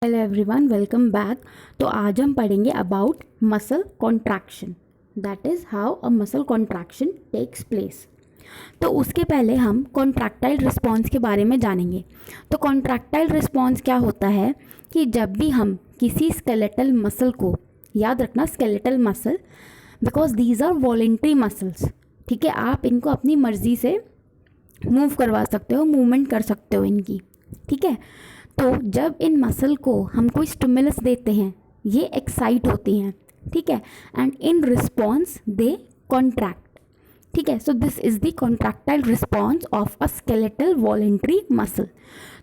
Hello everyone, welcome back. तो आज हम पढ़ेंगे about muscle contraction, that is how a muscle contraction takes place. तो उसके पहले हम कॉन्ट्रैक्टाइल रिस्पॉन्स के बारे में जानेंगे। तो कॉन्ट्रैक्टाइल रिस्पॉन्स क्या होता है कि जब भी हम किसी स्केलेटल मसल को, याद रखना skeletal muscle because these are voluntary muscles, ठीक है, आप इनको अपनी मर्जी से मूव करवा सकते हो, मूवमेंट कर सकते हो इनकी, ठीक है। तो जब इन मसल को हम कोई स्टिमुलस देते हैं, ये एक्साइट होती हैं, ठीक है, and in response they contract, ठीक है। सो this is the contractile response of a skeletal voluntary muscle.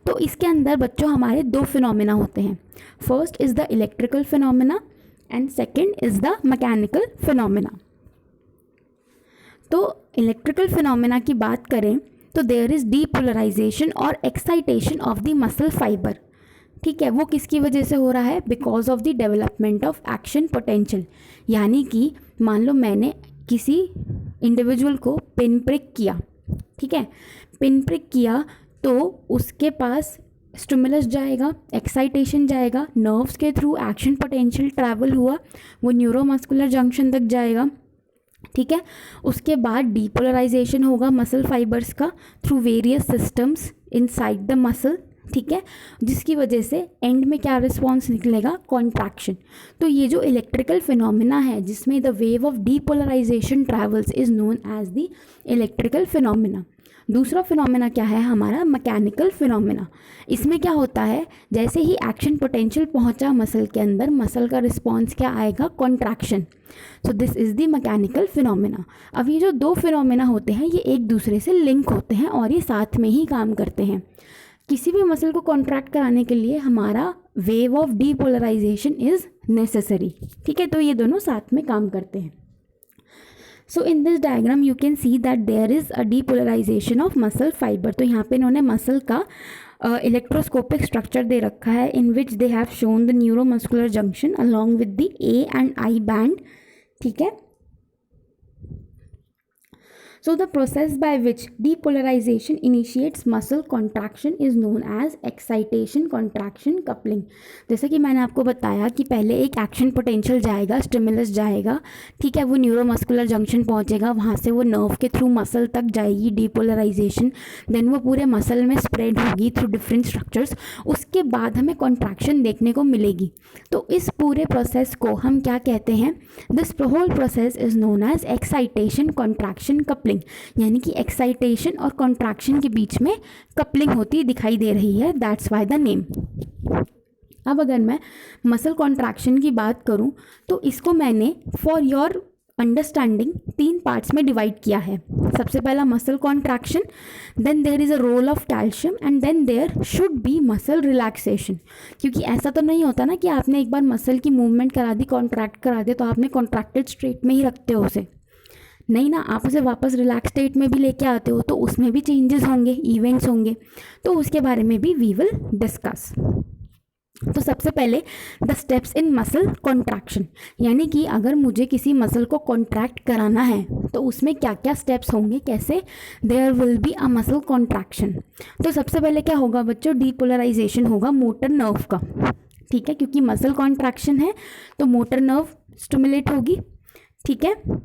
तो इसके अंदर बच्चों हमारे दो फिनोमिना होते हैं। First is the electrical phenomena and second is the mechanical phenomena. तो इलेक्ट्रिकल फिनोमिना की बात करें तो देयर इज़ डीपोलराइजेशन और excitation of the muscle fibre, ठीक है। वो किसकी वजह से हो रहा है? Because of the development of action potential. यानी कि मान लो मैंने किसी इंडिविजुअल को पिन प्रिक किया, ठीक है, पिन प्रिक किया तो उसके पास स्टिमुलस जाएगा, एक्साइटेशन जाएगा, नर्व्स के थ्रू एक्शन पोटेंशियल ट्रैवल हुआ, वो न्यूरोमस्कुलर जंक्शन तक जाएगा, ठीक है। उसके बाद डीपोलराइजेशन होगा मसल फाइबर्स का through various systems inside the muscle, ठीक है, जिसकी वजह से एंड में क्या रिस्पॉन्स निकलेगा? कॉन्ट्रैक्शन। तो ये जो इलेक्ट्रिकल फिनोमिना है जिसमें the wave of depolarisation travels is known as the electrical phenomena. दूसरा फिनोमिना क्या है हमारा? Mechanical phenomena. इसमें क्या होता है, जैसे ही एक्शन पोटेंशियल पहुंचा मसल के अंदर, मसल का रिस्पॉन्स क्या आएगा? Contraction. So this is the mechanical phenomena. अब ये जो दो फिनोमिना होते हैं ये एक दूसरे से लिंक होते हैं और ये साथ में ही काम करते हैं। किसी भी मसल को कॉन्ट्रैक्ट कराने के लिए हमारा wave of depolarisation is necessary, ठीक है। तो ये दोनों साथ में काम करते हैं। So in this diagram you can see that there is a depolarization of muscle fibre. तो यहाँ पे इन्होंने मसल का इलेक्ट्रोस्कोपिक स्ट्रक्चर दे रखा है in which they have shown the neuromuscular junction along with the A and I band, ठीक है। So the process by which depolarization initiates muscle contraction is known as excitation contraction coupling। जैसे कि मैंने आपको बताया कि पहले एक एक्शन पोटेंशियल जाएगा, स्टिमुलस जाएगा, ठीक है, वो न्यूरोमस्कुलर जंक्शन पहुंचेगा, वहाँ से वो नर्व के थ्रू मसल तक जाएगी डीपोलराइजेशन, देन वो पूरे मसल में स्प्रेड होगी थ्रू डिफरेंट स्ट्रक्चर्स, उसके बाद हमें कॉन्ट्रैक्शन देखने को मिलेगी। तो इस पूरे प्रोसेस को हम क्या कहते हैं? This whole process is known as excitation contraction coupling. यानी कि एक्साइटेशन और कॉन्ट्रैक्शन के बीच में कपलिंग होती दिखाई दे रही है, दैट्स वाई द नेम। अब अगर मैं मसल कॉन्ट्रैक्शन की बात करूं तो इसको मैंने फॉर योर अंडरस्टैंडिंग तीन पार्ट्स में डिवाइड किया है। सबसे पहला muscle contraction, then there is a role of calcium and then there should be muscle relaxation. क्योंकि ऐसा तो नहीं होता ना कि आपने एक बार मसल की मूवमेंट करा दी, कॉन्ट्रैक्ट करा दिया तो आपने कॉन्ट्रैक्टेड स्टेट में ही रखते हो उसे, नहीं ना, आप उसे वापस रिलैक्स स्टेट में भी लेके आते हो तो उसमें भी चेंजेस होंगे, इवेंट्स होंगे, तो उसके बारे में भी वी विल डिस्कस। तो सबसे पहले the steps in muscle contraction, यानी कि अगर मुझे किसी मसल को कॉन्ट्रैक्ट कराना है तो उसमें क्या क्या स्टेप्स होंगे, कैसे there will be a muscle contraction. तो सबसे पहले क्या होगा बच्चों? डीपोलराइजेशन होगा मोटर नर्व का, ठीक है, क्योंकि मसल कॉन्ट्रैक्शन है तो मोटर नर्व स्टिमुलेट होगी, ठीक है।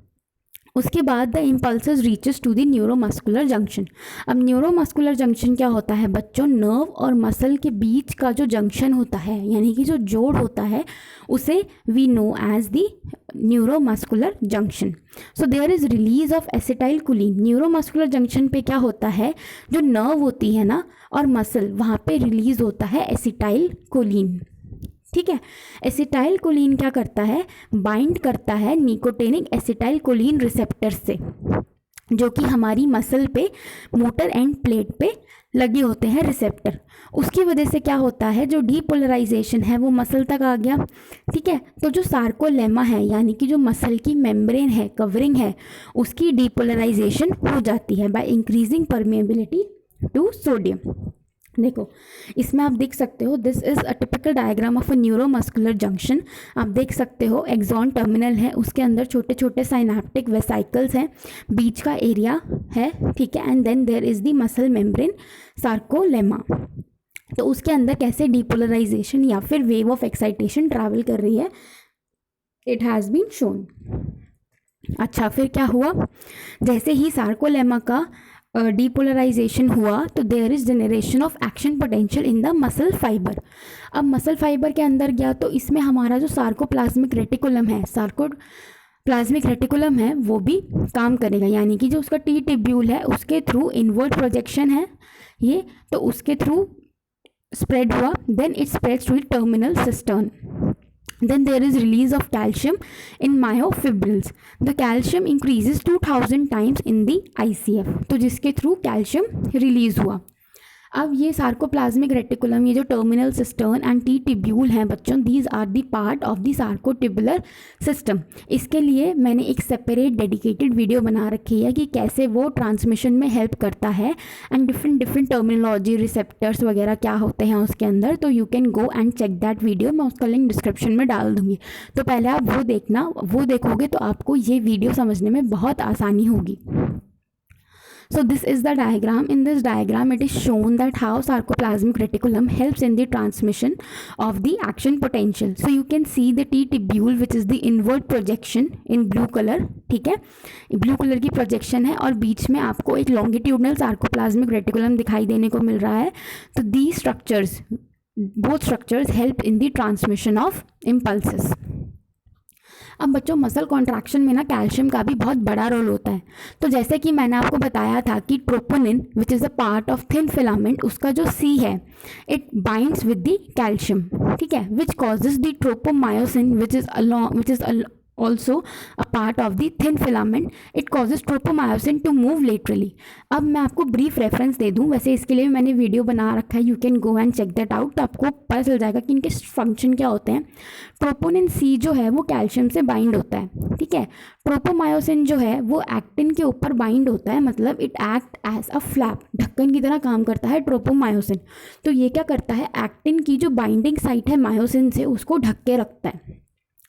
उसके बाद the impulses reaches to the neuromuscular junction. अब न्यूरोमस्कुलर जंक्शन क्या होता है बच्चों? नर्व और मसल के बीच का जो जंक्शन होता है, यानी कि जो जोड़ होता है, उसे we know as the neuromuscular junction. So there is release of acetylcholine. Neuromuscular junction पे क्या होता है? जो नर्व होती है ना और मसल, वहाँ पे रिलीज होता है एसिटाइल कोलिन, ठीक है। एसिटाइल कोलिन क्या करता है? बाइंड करता है निकोटेनिक एसिटाइल कोलिन रिसेप्टर से, जो कि हमारी मसल पे मोटर एंड प्लेट पे लगे होते हैं रिसेप्टर। उसकी वजह से क्या होता है? जो डीपोलराइजेशन है वो मसल तक आ गया, ठीक है। तो जो सार्कोलेमा है, यानी कि जो मसल की मेम्ब्रेन है, कवरिंग है, उसकी डीपोलराइजेशन हो जाती है by increasing permeability to sodium. देखो इसमें आप देख सकते हो, this is a typical diagram of a neuromuscular junction. आप देख सकते हो एक्सॉन टर्मिनल है, उसके अंदर छोटे छोटे साइनेप्टिक वेसाइकल्स हैं, बीच का एरिया है, ठीक है, and then there is the muscle membrane sarcolemma. तो उसके अंदर कैसे डीपोलराइजेशन या फिर वेव ऑफ एक्साइटेशन ट्रैवल कर रही है, इट हैज़ बीन शोन। अच्छा, फिर क्या हुआ, जैसे ही सार्कोलेमा का डीपोलराइजेशन हुआ तो there is generation of action potential in the muscle fibre. अब मसल फाइबर के अंदर गया तो इसमें हमारा जो सार्कोप्लाज्मिक रेटिकुलम है वो भी काम करेगा, यानी कि जो उसका टी टिब्यूल है उसके थ्रू इनवर्ट प्रोजेक्शन है ये, तो उसके थ्रू स्प्रेड हुआ, then it spreads to terminal cistern. Then there is release of calcium in myofibrils. The calcium increases 2000 times in the ICF, तो जिसके थ्रू कैल्शियम रिलीज हुआ। अब ये सार्कोप्लाज्मिक रेटिकुलम, ये जो terminal cistern and T tubule हैं बच्चों, these are the part of the sarcotubular system. इसके लिए मैंने एक सेपरेट डेडिकेटेड वीडियो बना रखी है कि कैसे वो ट्रांसमिशन में हेल्प करता है एंड डिफरेंट टर्मिनोलॉजी, रिसेप्टर्स वगैरह क्या होते हैं उसके अंदर। तो you can go and check that video, मैं उसका लिंक डिस्क्रिप्शन में डाल दूँगी। तो पहले आप वो देखना, वो देखोगे तो आपको ये वीडियो समझने में बहुत आसानी होगी। So this is the diagram. In this diagram it is shown that how sarcoplasmic reticulum helps in the transmission of the action potential. So you can see the T tubule which is the inward projection in blue color, ठीक है, blue colour की projection है और बीच में आपको एक longitudinal sarcoplasmic reticulum दिखाई देने को मिल रहा है। तो the structures, both structures help in the transmission of impulses. अब बच्चों मसल कॉन्ट्रैक्शन में ना कैल्शियम का भी बहुत बड़ा रोल होता है। तो जैसे कि मैंने आपको बताया था कि troponin which is a part of thin filament, उसका जो सी है it binds with the calcium, ठीक है, which causes the tropomyosin which is also a part of the thin filament, it causes tropomyosin to move laterally। अब मैं आपको brief reference दे दूं, वैसे इसके लिए मैंने वीडियो बना रखा है, you can go and check that out, तो आपको पता चल जाएगा कि इनके फंक्शन क्या होते हैं। ट्रोपोनिन सी जो है वो कैल्शियम से बाइंड होता है, ठीक है। ट्रोपोमायोसिन जो है वो एक्टिन के ऊपर बाइंड होता है, मतलब it act as a flap, ढक्कन की तरह काम करता है ट्रोपोमायोसिन। तो ये क्या करता है, एक्टिन की जो बाइंडिंग साइट है मायोसिन से उसको ढक के रखता है।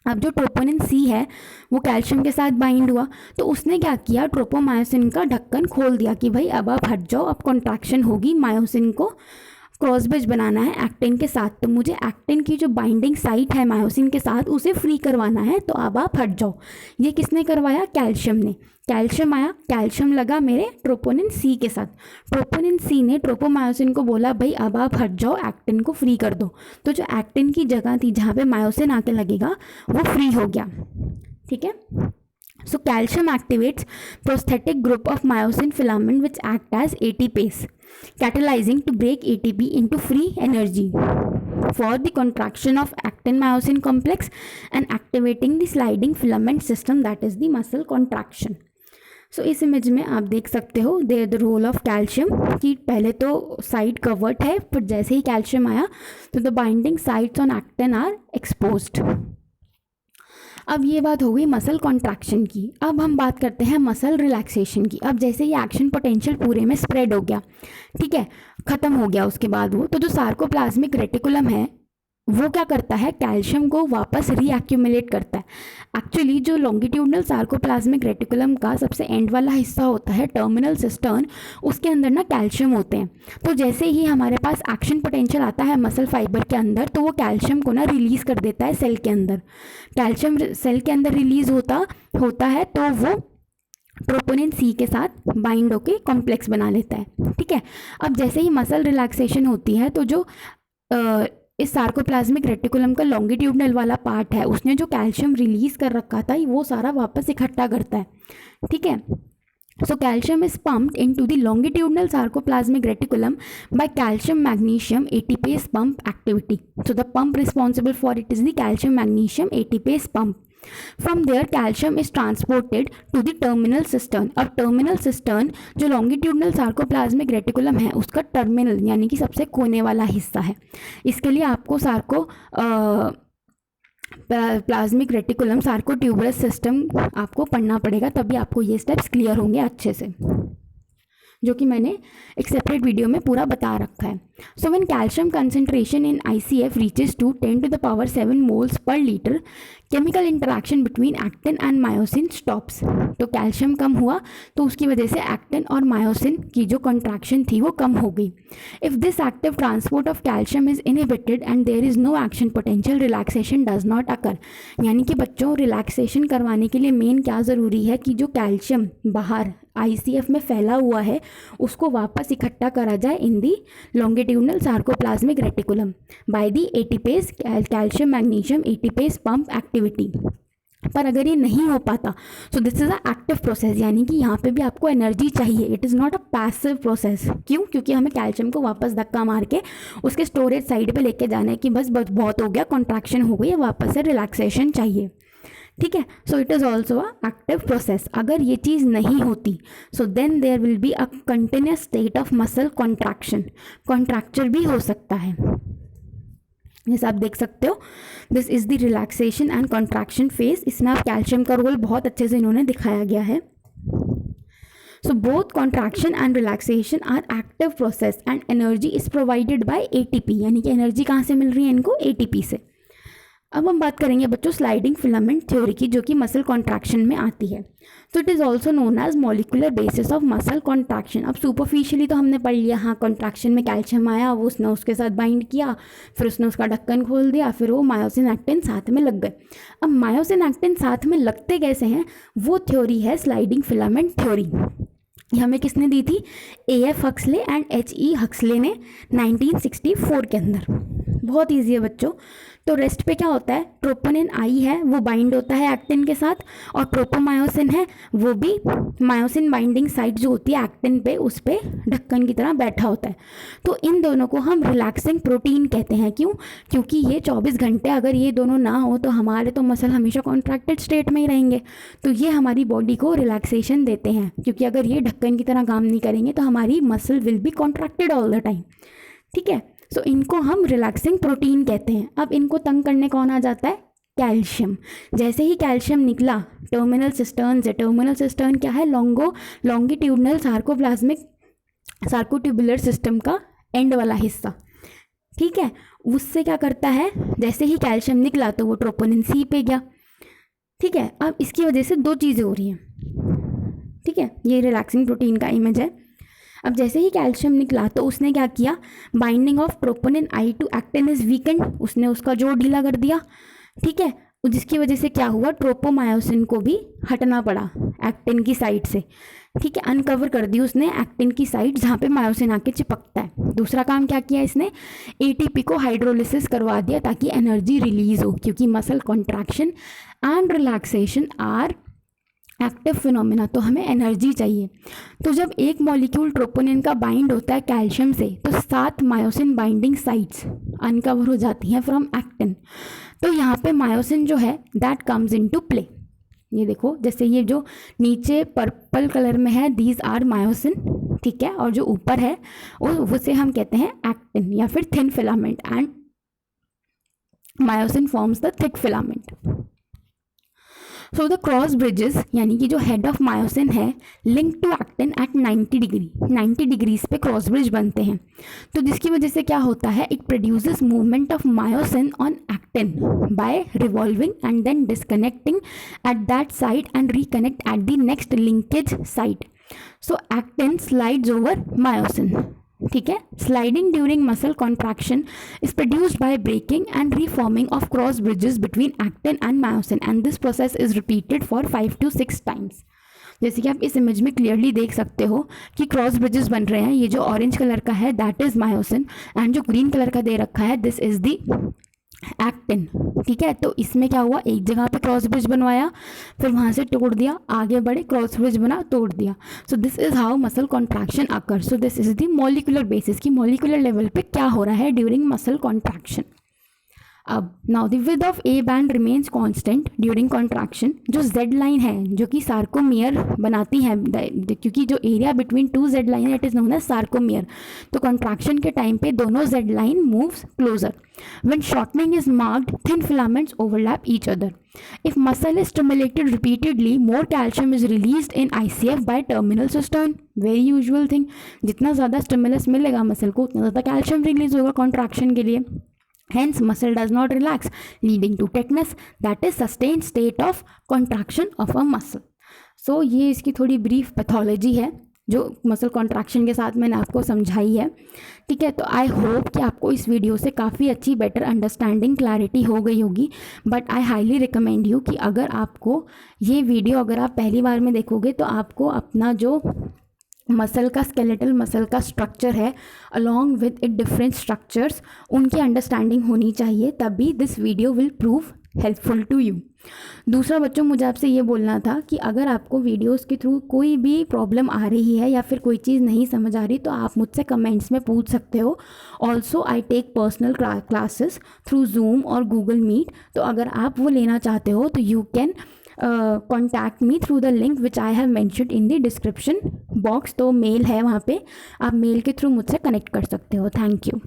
अब जो ट्रोपोनिन सी है वो कैल्शियम के साथ बाइंड हुआ, तो उसने क्या किया, ट्रोपोमायोसिन का ढक्कन खोल दिया कि भाई अब आप हट जाओ, अब कॉन्ट्रैक्शन होगी, मायोसिन को क्रॉस ब्रिज बनाना है एक्टिन के साथ, तो मुझे एक्टिन की जो बाइंडिंग साइट है मायोसिन के साथ उसे फ्री करवाना है, तो अब आप हट जाओ। ये किसने करवाया, कैल्शियम ने। कैल्शियम आया, कैल्शियम लगा मेरे ट्रोपोनिन सी के साथ, ट्रोपोनिन सी ने ट्रोपोमायोसिन को बोला भाई अब आप हट जाओ, एक्टिन को फ्री कर दो। तो जो एक्टिन की जगह थी जहाँ पे मायोसिन आके लगेगा वो फ्री हो गया, ठीक है। So calcium activates prosthetic group of myosin filament which act as ATPase, catalyzing to break ATP into free energy for the contraction of actin-myosin complex and activating the sliding filament system, that is the muscle contraction. So इस image में आप देख सकते हो there the role of calcium, कि पहले तो side covered है, पर जैसे ही कैल्शियम आया तो the binding sites on actin are exposed. अब ये बात हो गई मसल कॉन्ट्रैक्शन की। अब हम बात करते हैं मसल रिलैक्सेशन की। अब जैसे ये एक्शन पोटेंशियल पूरे में स्प्रेड हो गया, ठीक है, ख़त्म हो गया उसके बाद वो, तो जो सार्कोप्लाज्मिक रेटिकुलम है वो क्या करता है, कैल्शियम को वापस रीएक्यूमुलेट करता है। एक्चुअली जो लॉन्गिट्यूडनल सार्कोप्लाज्मिक रेटिकुलम का सबसे एंड वाला हिस्सा होता है टर्मिनल सिस्टर्न, उसके अंदर ना कैल्शियम होते हैं। तो जैसे ही हमारे पास एक्शन पोटेंशियल आता है मसल फाइबर के अंदर, तो वो कैल्शियम को ना रिलीज़ कर देता है सेल के अंदर। कैल्शियम सेल के अंदर रिलीज़ होता है तो वो ट्रोपोनिन सी के साथ बाइंड होके कॉम्प्लेक्स बना लेता है, ठीक है। अब जैसे ही मसल रिलैक्सेशन होती है तो जो इस सार्कोप्लाज्मिक रेटिकुलम का लॉन्गिट्यूडनल वाला पार्ट है उसने जो कैल्शियम रिलीज़ कर रखा था वो सारा वापस इकट्ठा करता है, ठीक है। So calcium is pumped into the longitudinal sarcoplasmic reticulum by calcium magnesium ATPase pump activity. So the pump responsible for it is the calcium magnesium ATPase pump. From there calcium is transported to the terminal cistern. अब terminal cistern जो longitudinal sarcoplasmic reticulum है उसका terminal यानी कि सबसे कोने वाला हिस्सा है। इसके लिए आपको प्लाज्मिक रेटिकुलम सार्कोट्यूबरस सिस्टम आपको पढ़ना पड़ेगा, तभी आपको ये स्टेप्स क्लियर होंगे अच्छे से, जो कि मैंने एक सेपरेट वीडियो में पूरा बता रखा है। So when calcium concentration in ICF reaches to 10 to the power 7 moles per liter, chemical interaction between actin and myosin stops, तो कैल्शियम कम हुआ तो उसकी वजह से एक्टिन और मायोसिन की जो कॉन्ट्रैक्शन थी वो कम हो गई. If this active transport of calcium is inhibited and there is no action potential, relaxation does not occur. यानी कि बच्चों रिलैक्सेशन करवाने के लिए मेन क्या ज़रूरी है कि जो कैल्शियम बाहर ICF में फैला हुआ है उसको वापस इकट्ठा करा जाए in the longitudinal sarcoplasmic reticulum by the ATPase calcium magnesium ATPase pump activity. पर अगर ये नहीं हो पाता so this is a active process, यानी कि यहाँ पे भी आपको एनर्जी चाहिए. It is not a passive process. क्यों? क्योंकि हमें कैल्शियम को वापस धक्का मार के उसके स्टोरेज साइड पे लेके जाना है कि बस बहुत हो गया, कॉन्ट्रैक्शन हो गई, वापस से रिलैक्सेशन चाहिए. ठीक है, so it is also a active process. अगर ये चीज़ नहीं होती so then there will be a continuous state of muscle contraction. Contracture भी हो सकता है, जैसे आप देख सकते हो. This is the relaxation and contraction phase. इसमें आप कैल्शियम का रोल बहुत अच्छे से इन्होंने दिखाया गया है. So both contraction and relaxation are active process and energy is provided by ATP. यानी कि एनर्जी कहाँ से मिल रही है इनको? ATP से. अब हम बात करेंगे बच्चों स्लाइडिंग फिलामेंट थ्योरी की, जो कि मसल कॉन्ट्रैक्शन में आती है. तो it is also known as molecular basis of muscle contraction. अब सुपरफिशियली तो हमने पढ़ लिया, हाँ कॉन्ट्रैक्शन में कैल्शियम आया, वो उसने उसके साथ बाइंड किया, फिर उसने उसका ढक्कन खोल दिया, फिर वो मायोसिन एक्टिन साथ में लग गए. अब मायोसिन एक्टिन साथ में लगते कैसे हैं, वो थ्योरी है स्लाइडिंग फिलामेंट थ्योरी. ये हमें किसने दी थी? AF Huxley and HE Huxley ने 1964 के अंदर. बहुत ईजी है बच्चों. तो रेस्ट पे क्या होता है, ट्रोपोनिन आई है वो बाइंड होता है एक्टिन के साथ, और ट्रोपोमायोसिन है वो भी मायोसिन बाइंडिंग साइट जो होती है एक्टिन पे उस पर ढक्कन की तरह बैठा होता है. तो इन दोनों को हम रिलैक्सिंग प्रोटीन कहते हैं. क्यों? क्योंकि ये 24 घंटे अगर ये दोनों ना हो तो हमारे तो मसल हमेशा कॉन्ट्रैक्टेड स्टेट में ही रहेंगे. तो ये हमारी बॉडी को रिलैक्सेशन देते हैं, क्योंकि अगर ये ढक्कन की तरह काम नहीं करेंगे तो हमारी muscle will be contracted all the time. ठीक है, सो इनको हम रिलैक्सिंग प्रोटीन कहते हैं. अब इनको तंग करने कौन आ जाता है? कैल्शियम. जैसे ही कैल्शियम निकला टर्मिनल सिस्टर्न से, टर्मिनल सिस्टर्न क्या है? लॉन्गिट्यूडनल सार्कोप्लाज्मिक सार्कोट्यूबुलर सिस्टम का एंड वाला हिस्सा. ठीक है, उससे क्या करता है, जैसे ही कैल्शियम निकला तो वो ट्रोपोनिन C पे गया. ठीक है, अब इसकी वजह से दो चीज़ें हो रही हैं. ठीक है, ये रिलैक्सिंग प्रोटीन का इमेज है. अब जैसे ही कैल्शियम निकला तो उसने क्या किया, binding of troponin I to actin is weakened, उसने उसका जोड़ ढीला कर दिया. ठीक है, जिसकी वजह से क्या हुआ, ट्रोपोमायोसिन को भी हटना पड़ा एक्टिन की साइड से. ठीक है, अनकवर कर दी उसने एक्टिन की साइड जहाँ पे मायोसिन आके चिपकता है. दूसरा काम क्या किया इसने, ATP को हाइड्रोलिसिस करवा दिया ताकि एनर्जी रिलीज हो, क्योंकि muscle contraction and relaxation are active phenomena, तो हमें एनर्जी चाहिए. तो जब एक मॉलिक्यूल ट्रोपोनिन का बाइंड होता है कैल्शियम से तो 7 मायोसिन बाइंडिंग साइट्स अनकवर हो जाती हैं फ्रॉम एक्टिन. तो यहाँ पे मायोसिन जो है दैट कम्स इनटू प्ले. ये देखो, जैसे ये जो नीचे पर्पल कलर में है दीज आर मायोसिन. ठीक है, और जो ऊपर है उसे हम कहते हैं एक्टिन या फिर thin filament, and myosin forms the thick filament. So the cross bridges यानी कि जो हेड ऑफ मायोसिन है link to actin at 90 degrees पे क्रॉस ब्रिज बनते हैं. तो जिसकी वजह से क्या होता है, it produces movement of myosin on actin by revolving and then disconnecting at that side and reconnect at the next linkage side. So actin slides over myosin. ठीक है, sliding during muscle contraction is produced by breaking and reforming of cross bridges between actin and myosin, and this process is repeated for 5 to 6 times. जैसे कि आप इस image में clearly देख सकते हो कि क्रॉस ब्रिजेस बन रहे हैं. ये जो ऑरेंज कलर का है दैट इज मायोसिन, एंड जो ग्रीन कलर का दे रखा है दिस इज द एक्टिन. ठीक है, तो इसमें क्या हुआ, एक जगह पे क्रॉस ब्रिज बनवाया, फिर वहाँ से तोड़ दिया, आगे बढ़े क्रॉस ब्रिज बना, तोड़ दिया. So this is how muscle contraction occur. So this is the molecular basis की मॉलिकुलर लेवल पे क्या हो रहा है ड्यूरिंग मसल कॉन्ट्रैक्शन. अब now the width of A band remains constant during contraction. जो Z लाइन है जो कि सार्कोमियर बनाती है, क्योंकि जो एरिया बिटवीन 2 Z लाइन है it is known as sarcomere. तो कॉन्ट्रैक्शन के टाइम पे दोनों Z line moves closure. When shortening is marked thin filaments overlap each other. If muscle is stimulated repeatedly, more calcium is released in ICF by terminal cistern. Very usual thing. जितना ज़्यादा stimulus मिलेगा muscle को उतना ज़्यादा calcium release होगा contraction के लिए. Hence, muscle does not relax, leading to tightness, that is sustained state of contraction of a muscle. So ये इसकी थोड़ी ब्रीफ पैथोलॉजी है जो मसल कॉन्ट्रैक्शन के साथ मैंने आपको समझाई है, ठीक है। तो आई होप कि आपको इस वीडियो से काफ़ी अच्छी बेटर अंडरस्टैंडिंग क्लैरिटी हो गई होगी। But I highly recommend you कि अगर आपको ये वीडियो अगर आप पहली बार में देखोगे तो आपको अपना जो मसल का स्केलेटल मसल का स्ट्रक्चर है along with it different structures उनकी अंडरस्टैंडिंग होनी चाहिए, तभी this video will prove helpful to you. दूसरा बच्चों, मुझे आपसे ये बोलना था कि अगर आपको वीडियोस के थ्रू कोई भी प्रॉब्लम आ रही है या फिर कोई चीज़ नहीं समझ आ रही तो आप मुझसे कमेंट्स में पूछ सकते हो। Also I take personal classes through Zoom और गूगल मीट, तो अगर आप वो लेना चाहते हो तो you can contact me through the link which I have mentioned in the description box. तो मेल है वहाँ पे, आप मेल के थ्रू मुझसे कनेक्ट कर सकते हो। Thank you.